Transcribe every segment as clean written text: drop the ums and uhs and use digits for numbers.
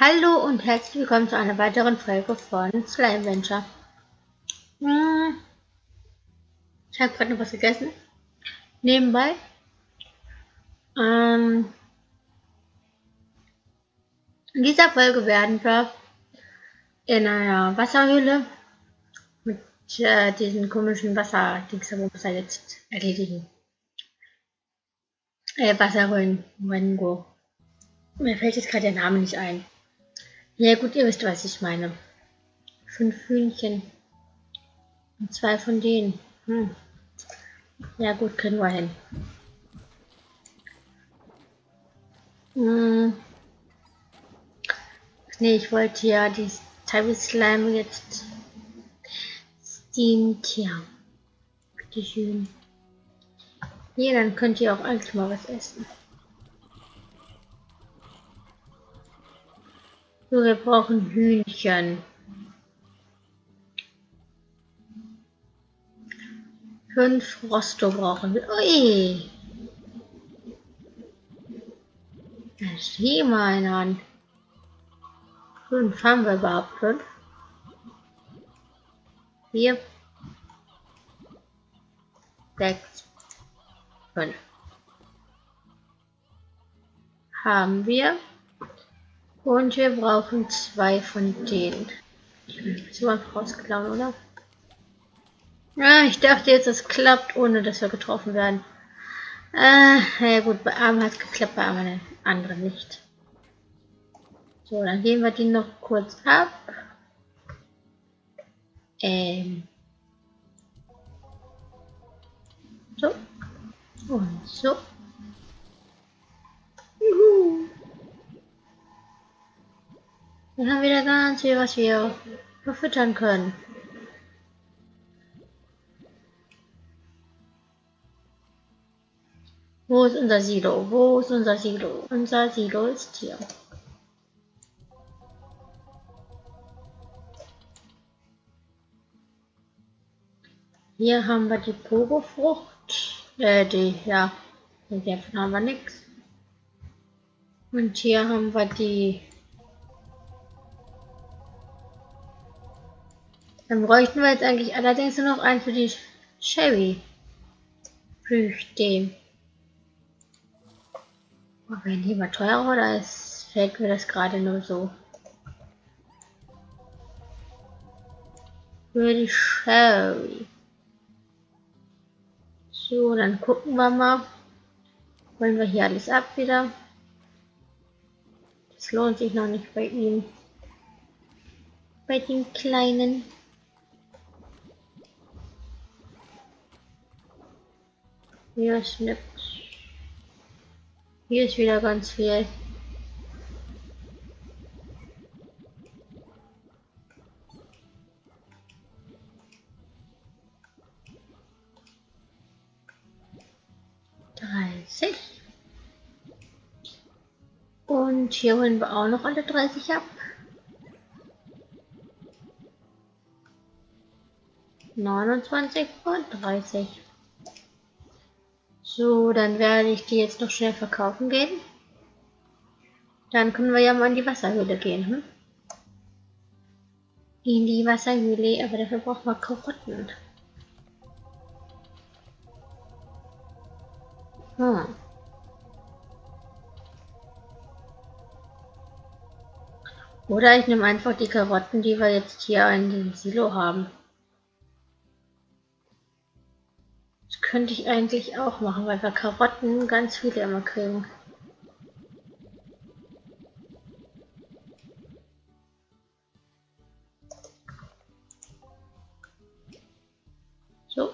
Hallo und herzlich willkommen zu einer weiteren Folge von Slime Venture. Ich habe gerade noch was gegessen. Nebenbei. In dieser Folge werden wir in einer Wasserhöhle mit diesen komischen Wasserdingsabumser jetzt erledigen. Wasserhöhlen, Gorgo. Mir fällt jetzt gerade der Name nicht ein. Ja gut, ihr wisst, was ich meine. 5 Hühnchen. Und 2 von denen. Ja gut, kriegen wir hin. Nee, ich wollte ja die Tybee Slime jetzt ziehen. Tja, bitteschön. Hier, dann könnt ihr auch eigentlich mal was essen. So, wir brauchen Hühnchen. 5 Rosto brauchen wir. Ui! Sieh mal einen an. 5 haben wir überhaupt 5? 4, 6, 5. Haben wir. Und wir brauchen 2 von denen. So einfach rausgeklaut, oder? Ja, ich dachte jetzt, es klappt, ohne dass wir getroffen werden. Ja gut, bei einem hat es geklappt, bei einem anderen nicht. So, dann gehen wir die noch kurz ab. So. Und so. Juhu. Dann haben wir da ganz viel, was wir verfüttern können. Wo ist unser Silo? Wo ist unser Silo? Unser Silo ist hier. Hier haben wir die Pogo-Frucht. Davon haben wir nichts. Und hier haben wir die. Dann bräuchten wir jetzt eigentlich allerdings nur noch einen für die Cherry-Früchte. Werden die mal teurer oder fällt mir das gerade nur so? Für die Cherry. So, dann gucken wir mal. Holen wir hier alles ab wieder. Das lohnt sich noch nicht bei ihm. Bei den Kleinen. Hier ist nichts. Hier ist wieder ganz viel. Und hier holen wir auch noch alle 30 ab. 29 und 30. So, dann werde ich die jetzt noch schnell verkaufen gehen. Dann können wir ja mal in die Wasserhöhle gehen. In die Wasserhöhle, aber dafür brauchen wir Karotten. Oder ich nehme einfach die Karotten, die wir jetzt hier in dem Silo haben. Das könnte ich eigentlich auch machen, weil wir Karotten ganz viele immer kriegen. So.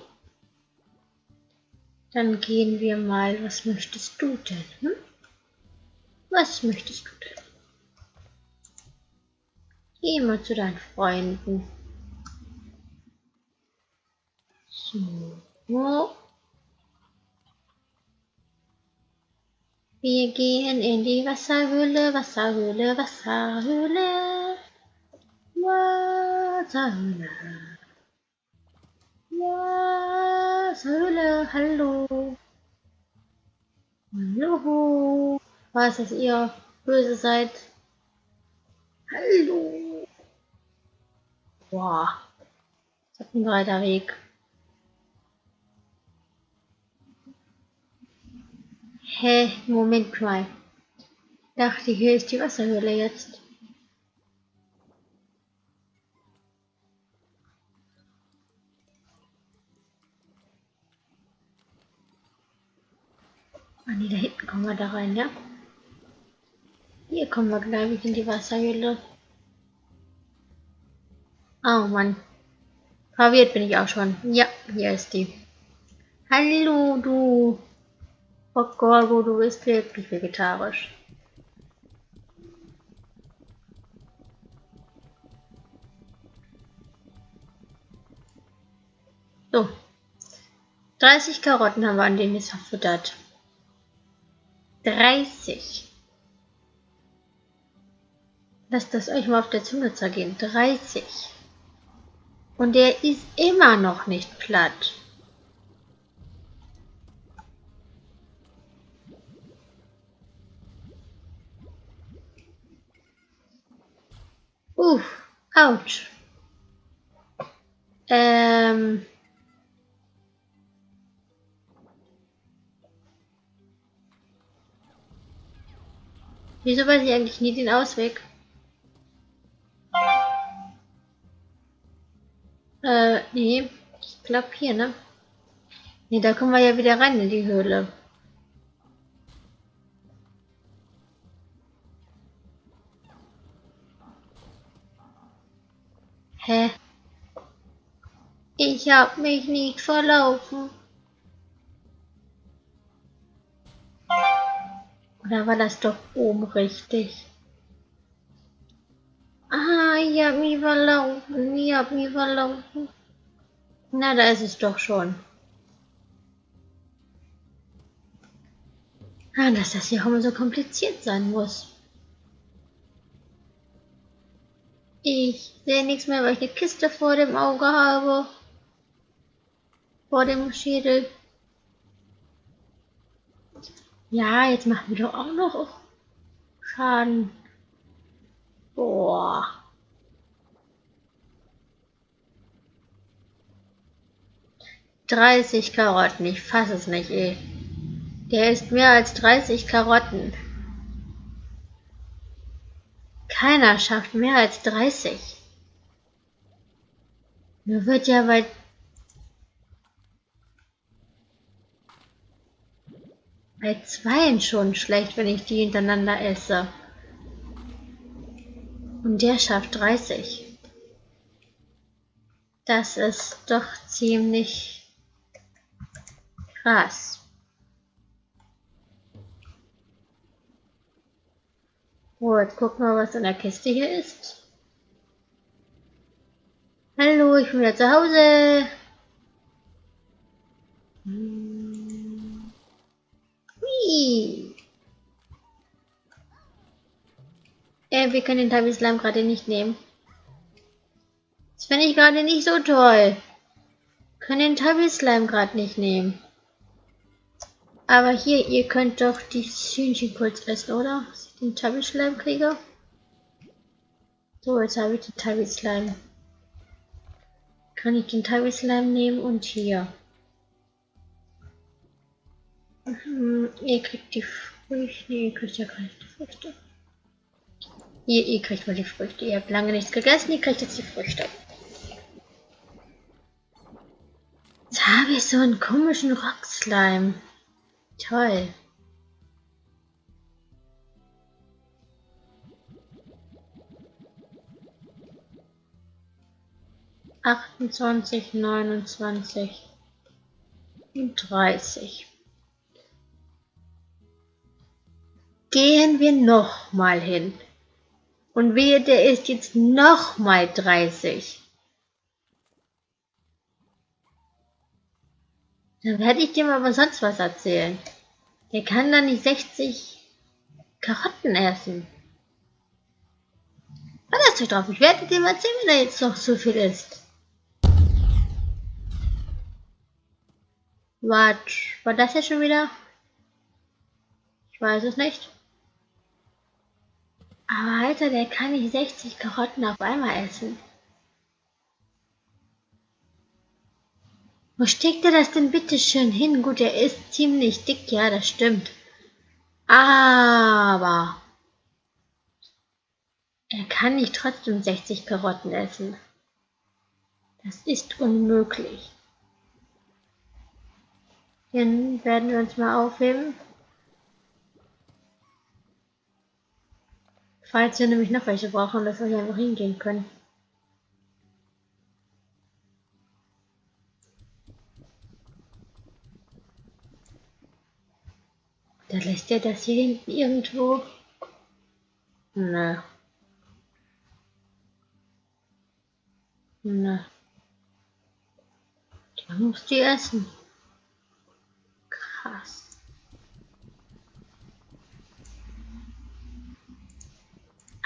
Dann gehen wir mal. Was möchtest du denn? Was möchtest du denn? Geh mal zu deinen Freunden. So. Wir gehen in die Wasserhöhle, Wasserhöhle, Wasserhöhle. Wasserhöhle. Wasserhöhle, hallo. Hallo. Was, dass ihr böse seid? Hallo. Boah. Das ist ein breiter Weg. Hä? Moment mal. Ich dachte, hier ist die Wasserhöhle jetzt. Ah nee, da hinten kommen wir da rein, ja? Hier kommen wir gleich in die Wasserhöhle. Oh Mann. Verwirrt bin ich auch schon. Ja, hier ist die. Hallo, du. Oh Gorgo, du bist wirklich vegetarisch. So. 30 Karotten haben wir an dem jetzt verfüttert. 30. Lasst das euch mal auf der Zunge zergehen. 30. Und der ist immer noch nicht platt. Autsch. Wieso weiß ich eigentlich nie den Ausweg? Nee. Ich glaube hier, ne? Nee, da kommen wir ja wieder rein in die Höhle. Hä? Ich hab mich nicht verlaufen. Oder war das doch oben richtig? Ah, ich hab mich verlaufen. Ich hab mich verlaufen. Na, da ist es doch schon. Ah, dass das hier auch immer so kompliziert sein muss. Ich sehe nichts mehr, weil ich eine Kiste vor dem Auge habe. Vor dem Schädel. Ja, jetzt machen wir doch auch noch Schaden. Boah. »30 Karotten, ich fasse es nicht, ey. Der isst mehr als 30 Karotten. Keiner schafft mehr als 30. Mir wird ja bei 2 schon schlecht, wenn ich die hintereinander esse. Und der schafft 30. Das ist doch ziemlich krass. Oh, jetzt gucken wir, was in der Kiste hier ist. Hallo, ich bin wieder zu Hause. Hui. Wir können den Tabby-Slime gerade nicht nehmen. Das finde ich gerade nicht so toll. Wir können den Tabby-Slime gerade nicht nehmen. Aber hier, ihr könnt doch die Hühnchen kurz essen, oder? Dass ich den Tabby-Slime kriege. So, jetzt habe ich den Tabby-Slime. Kann ich den Tabby-Slime nehmen und hier. Ihr kriegt die Früchte. Nee, ihr kriegt ja gar nicht die Früchte. Ihr kriegt mal die Früchte. Ihr habt lange nichts gegessen, ihr kriegt jetzt die Früchte. Jetzt habe ich so einen komischen Rock-Slime. Toll. »28, 29 und 30. Gehen wir noch mal hin. Und wehe, der ist jetzt noch mal 30. Dann werde ich dir mal aber sonst was erzählen. Der kann dann nicht 60 Karotten essen. Verlasst euch drauf. Ich werde dir mal erzählen, wenn er jetzt noch so viel isst. Warte, war das ja schon wieder? Ich weiß es nicht. Aber Alter, der kann nicht 60 Karotten auf einmal essen. Wo steckt er das denn bitte schön hin? Gut, er ist ziemlich dick, ja, das stimmt. Aber er kann nicht trotzdem 60 Karotten essen. Das ist unmöglich. Den werden wir uns mal aufheben. Falls wir nämlich noch welche brauchen, dass wir hier einfach hingehen können. Da lässt er das hier hinten irgendwo. Nö. Nö. Der muss die essen. Krass.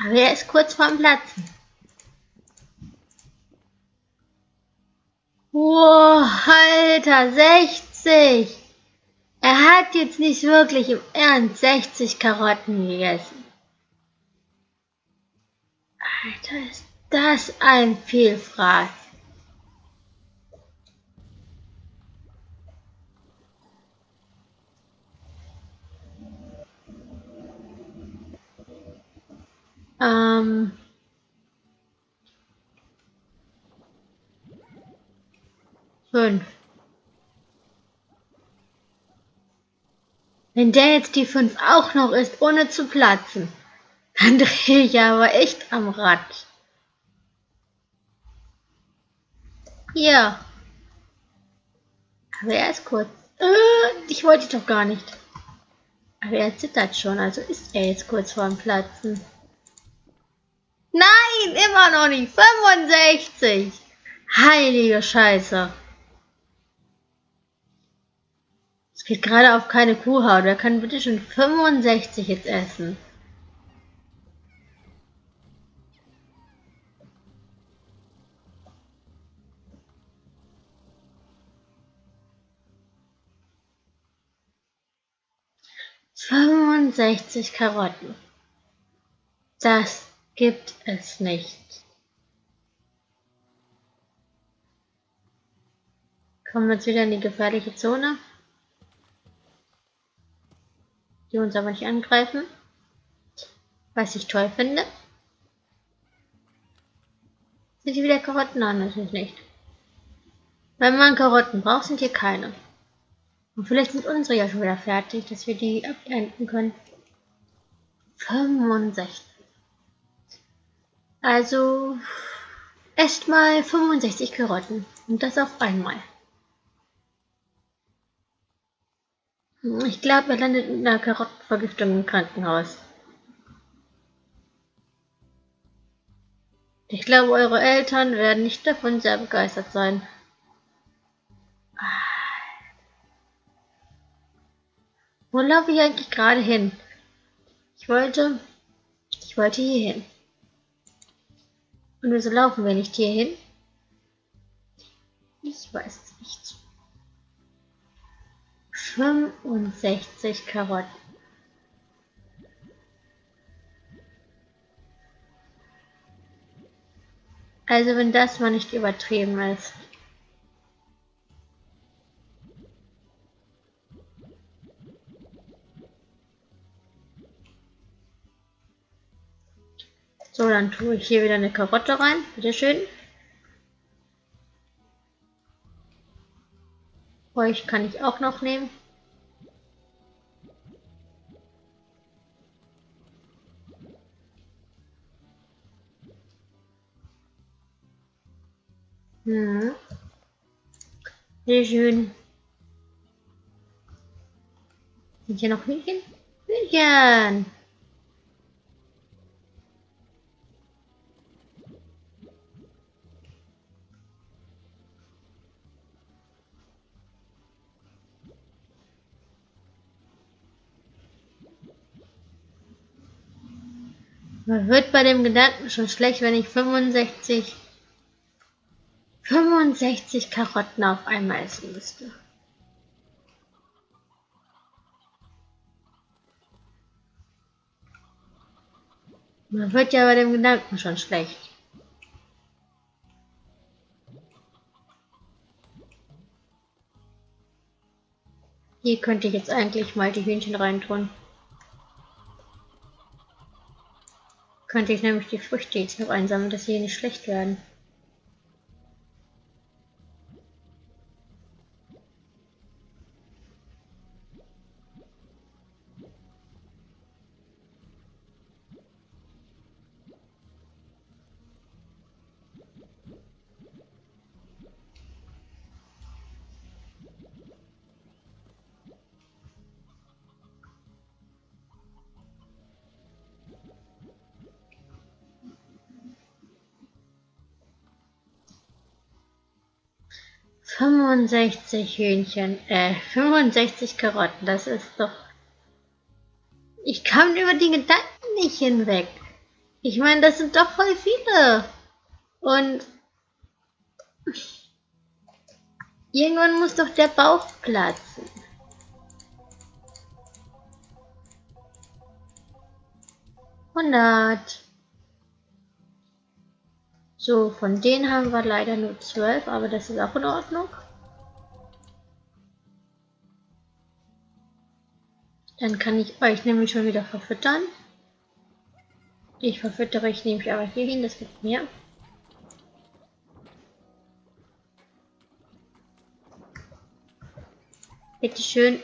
Aber er ist kurz vorm Platzen. Wow, Alter, 60! Er hat jetzt nicht wirklich im Ernst 60 Karotten gegessen. Alter, ist das ein Vielfraß. Fünf. Wenn der jetzt die 5 auch noch isst, ohne zu platzen, dann drehe ich aber echt am Rad. Ja. Aber er ist kurz. Ich wollte doch gar nicht. Aber er zittert schon, also ist er jetzt kurz vorm Platzen. Nein, immer noch nicht. 65. Heilige Scheiße. Es geht gerade auf keine Kuhhaut. Wer kann bitte schon 65 jetzt essen? »65 Karotten. Das gibt es nicht.« Kommen wir jetzt wieder in die gefährliche Zone, die uns aber nicht angreifen, was ich toll finde. Sind hier wieder Karotten? Nein, natürlich nicht. Wenn man Karotten braucht, sind hier keine. Und vielleicht sind unsere ja schon wieder fertig, dass wir die abernten können. 65. Also esst mal 65 Karotten. Und das auf einmal. Ich glaube, er landet mit einer Karottenvergiftung im Krankenhaus. Ich glaube, eure Eltern werden nicht davon sehr begeistert sein. Wo laufe ich eigentlich gerade hin? Ich wollte hier hin. Und wieso laufen wir nicht hier hin? Ich weiß es nicht. 65 Karotten. Also wenn das mal nicht übertrieben ist. So, dann tue ich hier wieder eine Karotte rein. Bitteschön. Euch kann ich auch noch nehmen. Sehr schön. Sind hier noch Hühnchen? Hühnchen! Man wird bei dem Gedanken schon schlecht, wenn ich 65 Karotten auf einmal essen müsste. Man wird ja bei dem Gedanken schon schlecht. Hier könnte ich jetzt eigentlich mal die Hühnchen reintun. Könnte ich nämlich die Früchte jetzt noch einsammeln, dass sie hier nicht schlecht werden. »65 Hühnchen, 65 Karotten, das ist doch... Ich kam über die Gedanken nicht hinweg. Ich meine, das sind doch voll viele. Und irgendwann muss doch der Bauch platzen. 100. So, von denen haben wir leider nur 12, aber das ist auch in Ordnung. Dann kann ich euch nämlich schon wieder verfüttern. Ich verfüttere ich nämlich aber hier hin, das wird mehr. Bitte schön.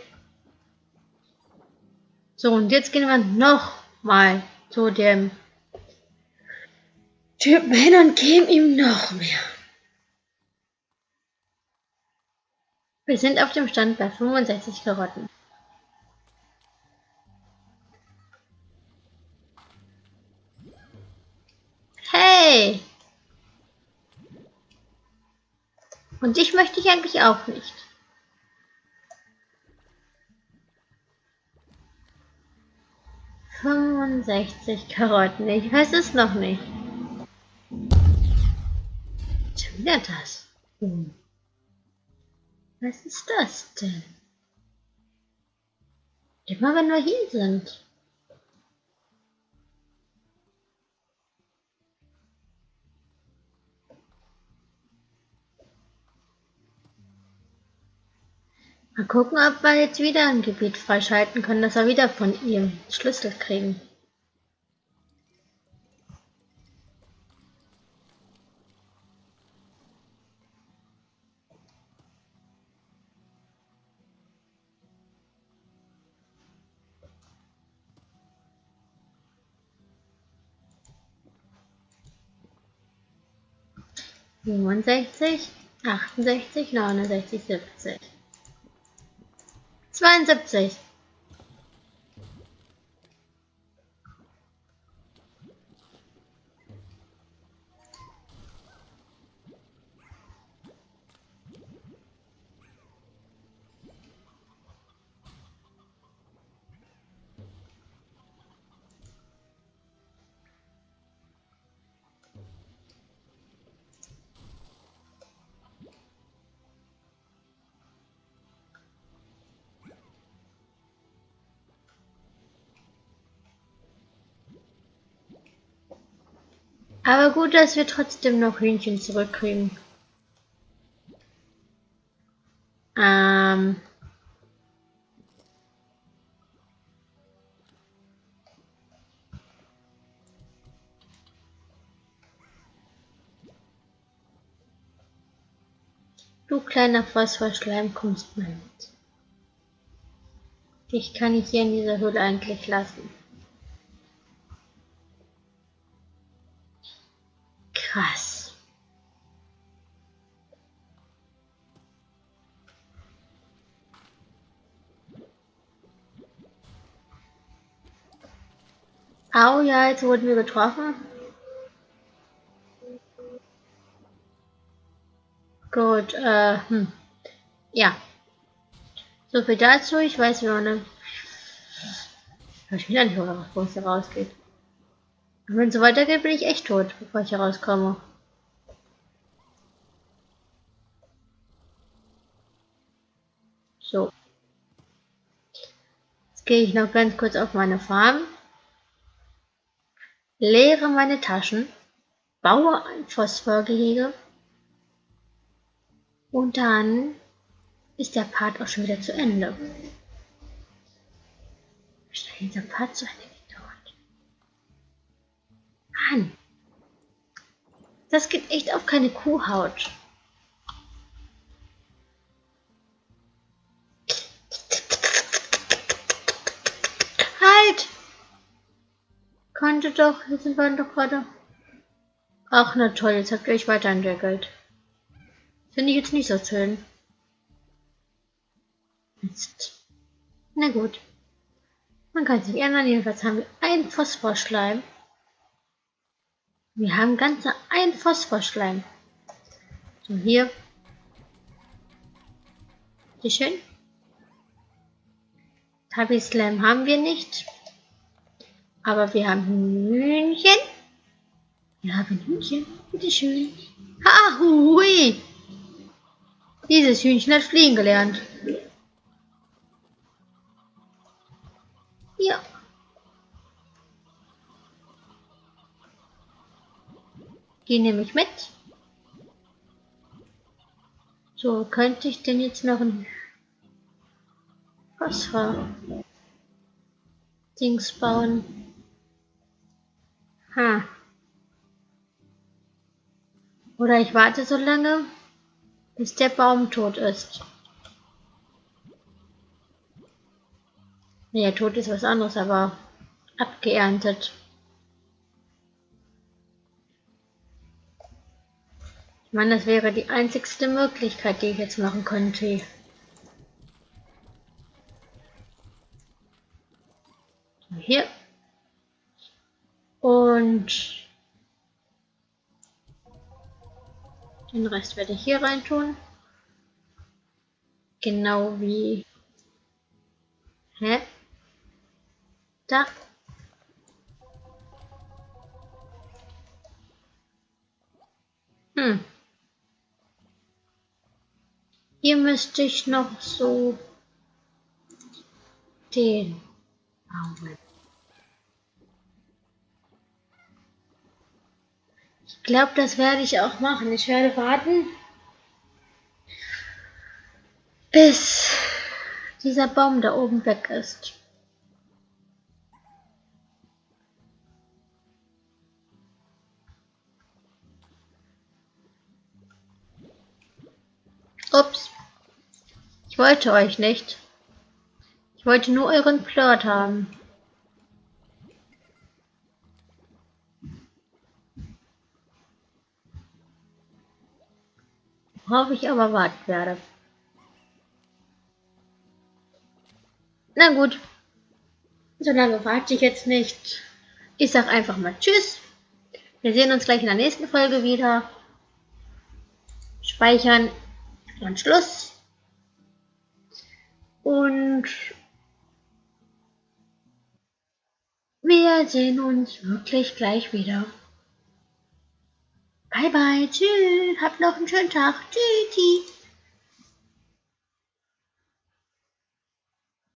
So, und jetzt gehen wir noch mal zu dem Typen hin und geben ihm noch mehr. Wir sind auf dem Stand bei 65 Karotten. Hey! Und dich möchte ich eigentlich auch nicht. »65 Karotten, ich weiß es noch nicht.« Schon wieder das. Was ist das denn? Immer wenn wir hier sind. Mal gucken, ob wir jetzt wieder ein Gebiet freischalten können, dass wir wieder von ihm Schlüssel kriegen. »67, 68, 69, 70. 72. Aber gut, dass wir trotzdem noch Hühnchen zurückkriegen. Du kleiner Phosphorschleim, kommst mal mit. Dich kann ich hier in dieser Höhle eigentlich lassen. Krass. Au, ja, jetzt wurden wir getroffen. Gut, ja. So viel dazu. Ich weiß, wie man eine... Ich wieder nicht, wo es hier rausgeht. Und wenn es so weitergeht, bin ich echt tot, bevor ich hier rauskomme. So. Jetzt gehe ich noch ganz kurz auf meine Farm. leere meine Taschen, baue ein Phosphorgehege und dann ist der Part auch schon wieder zu Ende. Was ist denn dieser Part zu Ende gedauert? Mann, das geht echt auf keine Kuhhaut. Halt! Konnte doch, jetzt sind wir doch gerade. Ach, na toll, jetzt habt ihr euch weiterentwickelt. Finde ich jetzt nicht so schön. Mist. Na gut. Man kann sich ändern, jedenfalls haben wir einen Phosphorschleim. Wir haben ganze einen Phosphorschleim. So, hier. Bitte schön. Tabby-Slam haben wir nicht. Aber wir haben Hühnchen. Wir haben Hühnchen. Bitte schön. Ha, hui. Dieses Hühnchen hat fliegen gelernt. Ja. Die nehme ich mit. So, könnte ich denn jetzt noch ein Phosphor-Dings bauen? Oder ich warte so lange, bis der Baum tot ist. Naja, tot ist was anderes, aber abgeerntet. Ich meine, das wäre die einzigste Möglichkeit, die ich jetzt machen könnte. Hier. Und den Rest werde ich hier rein tun. Genau wie... Hä? Da. Hier müsste ich noch so den bauen. Ich glaube, das werde ich auch machen. Ich werde warten, bis dieser Baum da oben weg ist. Ups. Ich wollte euch nicht. Ich wollte nur euren Plot haben. Worauf ich aber warten werde. Na gut. So lange warte ich jetzt nicht. Ich sag einfach mal Tschüss. Wir sehen uns gleich in der nächsten Folge wieder. Speichern und Schluss. Und wir sehen uns wirklich gleich wieder. Bye bye, tschüss, habt noch einen schönen Tag, tschüssi.